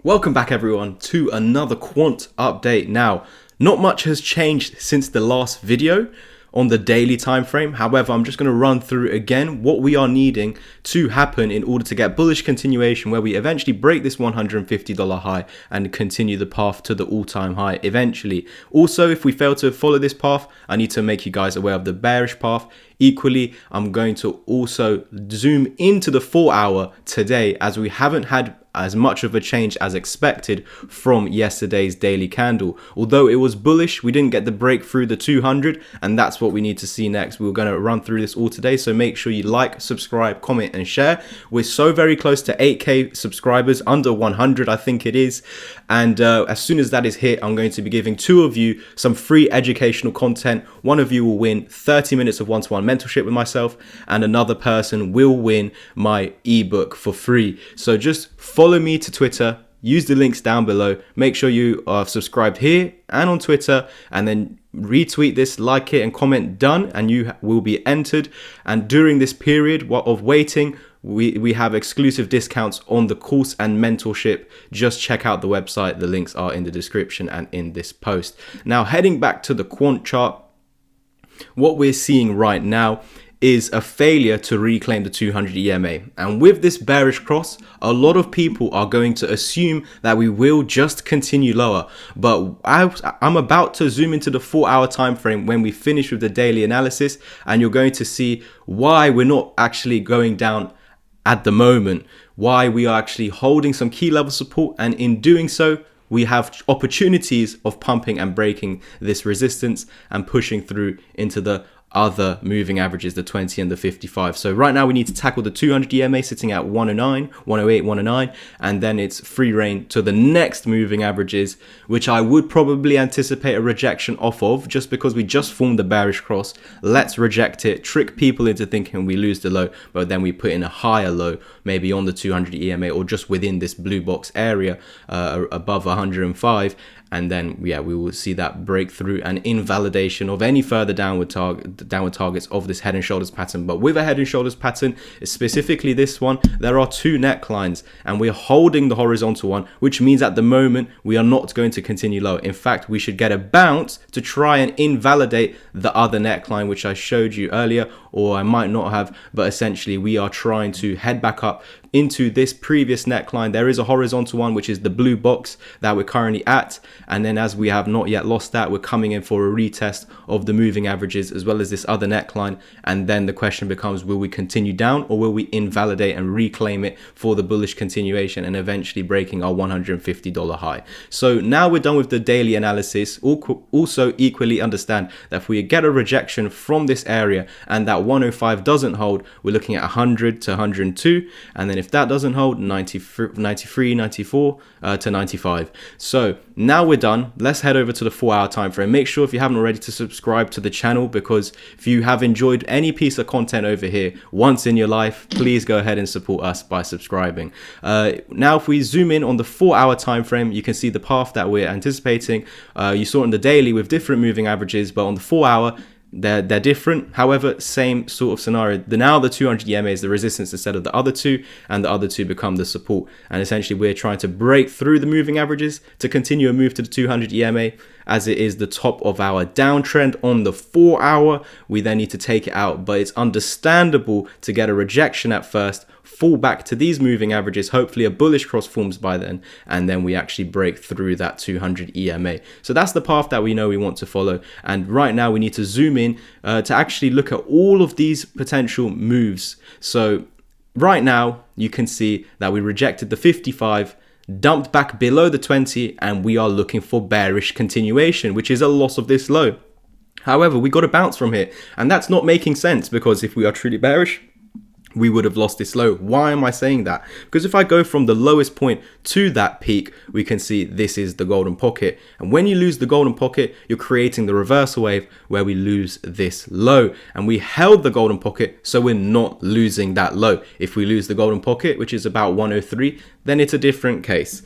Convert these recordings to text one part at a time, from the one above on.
Welcome back everyone to another Quant update. Now, not much has changed since the last video on the daily time frame. However, I'm just going to run through again what we are needing to happen in order to get bullish continuation where we eventually break this $150 high and continue the path to the all-time high eventually. Also, if we fail to follow this path, I need to make you guys aware of the bearish path. Equally, I'm going to also zoom into the 4-hour today as we haven't had as much of a change as expected from yesterday's daily candle. Although it was bullish, we didn't get the break through the 200, and that's what we need to see next. We're going to run through this all today, so make sure you like, subscribe, comment and share. We're so very close to 8k subscribers, under 100 I think it is, and as soon as that is hit, I'm going to be giving two of you some free educational content. One of you will win 30 minutes of one-to-one mentorship with myself, and another person will win my ebook for free. So just follow me to Twitter, use the links down below, make sure you are subscribed here and on Twitter, and then retweet this, like it and comment done, and you will be entered. And during this period of waiting, we have exclusive discounts on the course and mentorship. Just check out the website, the links are in the description and in this post. Now, heading back to the quant chart, what we're seeing right now is a failure to reclaim the 200 EMA. And with this bearish cross, a lot of people are going to assume that we will just continue lower. But I'm about to zoom into the 4-hour time frame when we finish with the daily analysis, and you're going to see why we're not actually going down at the moment, why we are actually holding some key level support, and in doing so, we have opportunities of pumping and breaking this resistance and pushing through into the other moving averages, the 20 and the 55. So right now we need to tackle the 200 EMA sitting at 109, 108, 109, and then it's free reign to the next moving averages, which I would probably anticipate a rejection off of, just because we just formed the bearish cross. Let's reject it, trick people into thinking we lose the low, but then we put in a higher low, maybe on the 200 EMA or just within this blue box area above 105. And then, yeah, we will see that breakthrough and invalidation of any further downward targets of this head and shoulders pattern. But with a head and shoulders pattern, specifically this one, there are two necklines, and we're holding the horizontal one, which means at the moment we are not going to continue low. In fact, we should get a bounce to try and invalidate the other neckline, which I showed you earlier, or I might not have, but essentially we are trying to head back up into this previous neckline. There is a horizontal one, which is the blue box that we're currently at, and then as we have not yet lost that, we're coming in for a retest of the moving averages as well as this other neckline. And then the question becomes, will we continue down or will we invalidate and reclaim it for the bullish continuation and eventually breaking our $150 high? So now we're done with the daily analysis. Also equally understand that if we get a rejection from this area and that 105 doesn't hold, we're looking at 100 to 102, and then if that doesn't hold, 93, 94 to 95. So now we're done. Let's head over to the 4-hour time frame. Make sure if you haven't already to subscribe to the channel, because if you have enjoyed any piece of content over here once in your life, please go ahead and support us by subscribing. Now if we zoom in on the 4-hour time frame, you can see the path that we're anticipating. You saw it on the daily with different moving averages, but on the 4-hour they're different. However, same sort of scenario. Now the 200 EMA is the resistance instead of the other two, and the other two become the support. And essentially we're trying to break through the moving averages to continue a move to the 200 EMA, as it is the top of our downtrend on the 4-hour. We then need to take it out, but it's understandable to get a rejection at first, fall back to these moving averages, hopefully a bullish cross forms by then, and then we actually break through that 200 EMA. So that's the path that we know we want to follow. And right now we need to zoom in to actually look at all of these potential moves. So right now you can see that we rejected the 55, dumped back below the 20, and we are looking for bearish continuation, which is a loss of this low. However, we got a bounce from here, and that's not making sense, because if we are truly bearish, we would have lost this low. Why am I saying that? Because if I go from the lowest point to that peak, we can see this is the golden pocket. And when you lose the golden pocket, you're creating the reversal wave where we lose this low. And we held the golden pocket, so we're not losing that low. If we lose the golden pocket, which is about 103, then it's a different case.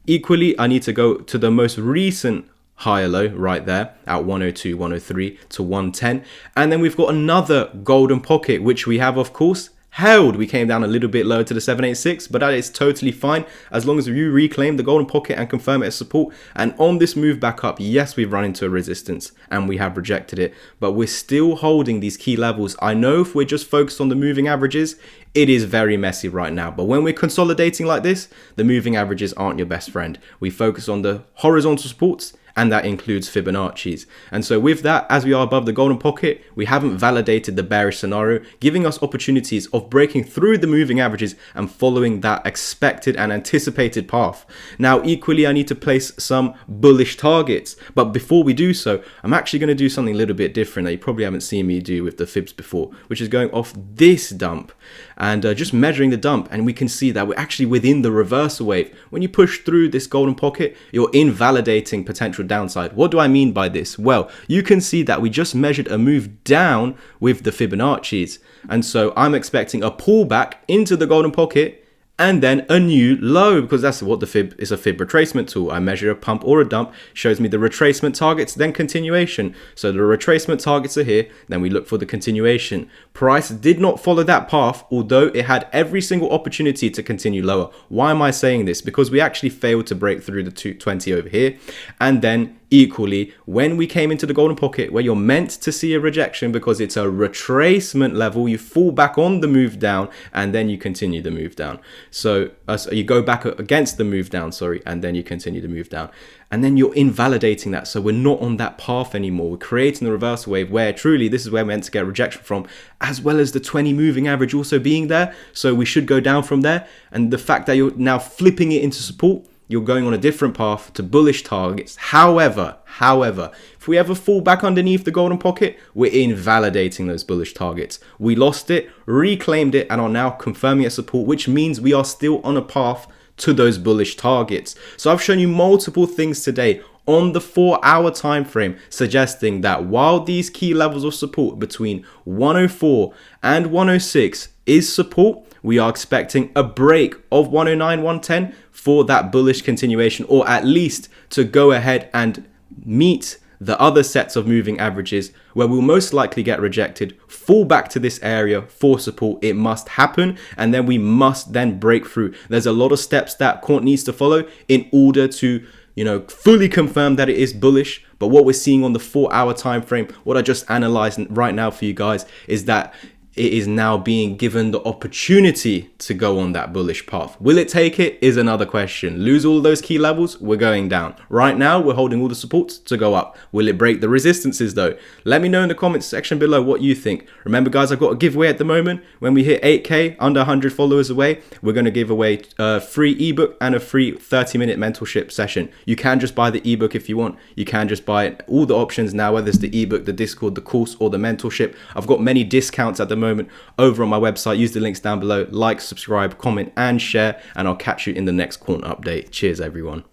Equally, I need to go to the most recent higher low right there at 102, 103 to 110. And then we've got another golden pocket, which we have, of course, held. We came down a little bit lower to the 786, but that is totally fine as long as you reclaim the golden pocket and confirm it as support. And on this move back up, yes, we've run into a resistance and we have rejected it, but we're still holding these key levels. I know if we're just focused on the moving averages, it is very messy right now, but when we're consolidating like this, the moving averages aren't your best friend. We focus on the horizontal supports, and that includes Fibonacci's. And so with that, as we are above the golden pocket, we haven't validated the bearish scenario, giving us opportunities of breaking through the moving averages and following that expected and anticipated path. Now, equally, I need to place some bullish targets. But before we do so, I'm actually going to do something a little bit different that you probably haven't seen me do with the fibs before, which is going off this dump and just measuring the dump. And we can see that we're actually within the reversal wave. When you push through this golden pocket, you're invalidating potential downside. What do I mean by this? Well, you can see that we just measured a move down with the Fibonacci's. And so I'm expecting a pullback into the golden pocket and then a new low, because that's what the fib is, a fib retracement tool. I measure a pump or a dump, shows me the retracement targets, then continuation. So the retracement targets are here, then we look for the continuation. Price did not follow that path, although it had every single opportunity to continue lower. Why am I saying this? Because we actually failed to break through the 220 over here. And then equally, when we came into the golden pocket, where you're meant to see a rejection because it's a retracement level, you fall back on the move down and then you continue the move down. So you go back against the move down, and then you continue the move down. And then you're invalidating that. So we're not on that path anymore. We're creating the reversal wave where truly this is where we're meant to get rejection from, as well as the 20 moving average also being there. So we should go down from there. And the fact that you're now flipping it into support, you're going on a different path to bullish targets. However, if we ever fall back underneath the golden pocket, we're invalidating those bullish targets. We lost it, reclaimed it, and are now confirming it as support, which means we are still on a path to those bullish targets. So I've shown you multiple things today on the 4-hour time frame, suggesting that while these key levels of support between 104 and 106 is support, we are expecting a break of 109, 110 for that bullish continuation, or at least to go ahead and meet the other sets of moving averages where we'll most likely get rejected, fall back to this area for support. It must happen, and then we must then break through. There's a lot of steps that Quant needs to follow in order to fully confirm that it is bullish. But what we're seeing on the 4-hour time frame, what I just analyzed right now for you guys, is that it is now being given the opportunity to go on that bullish path. Will it take it is another question. Lose all those key levels, we're going down. Right now, we're holding all the supports to go up. Will it break the resistances though? Let me know in the comments section below what you think. Remember guys, I've got a giveaway at the moment. When we hit 8K, under 100 followers away, we're going to give away a free ebook and a free 30-minute mentorship session. You can just buy the ebook if you want. You can just buy it. All the options now, whether it's the ebook, the Discord, the course, or the mentorship. I've got many discounts at the moment over on my website. Use the links down below. Like, subscribe, comment, and share, and I'll catch you in the next Quant update. Cheers everyone.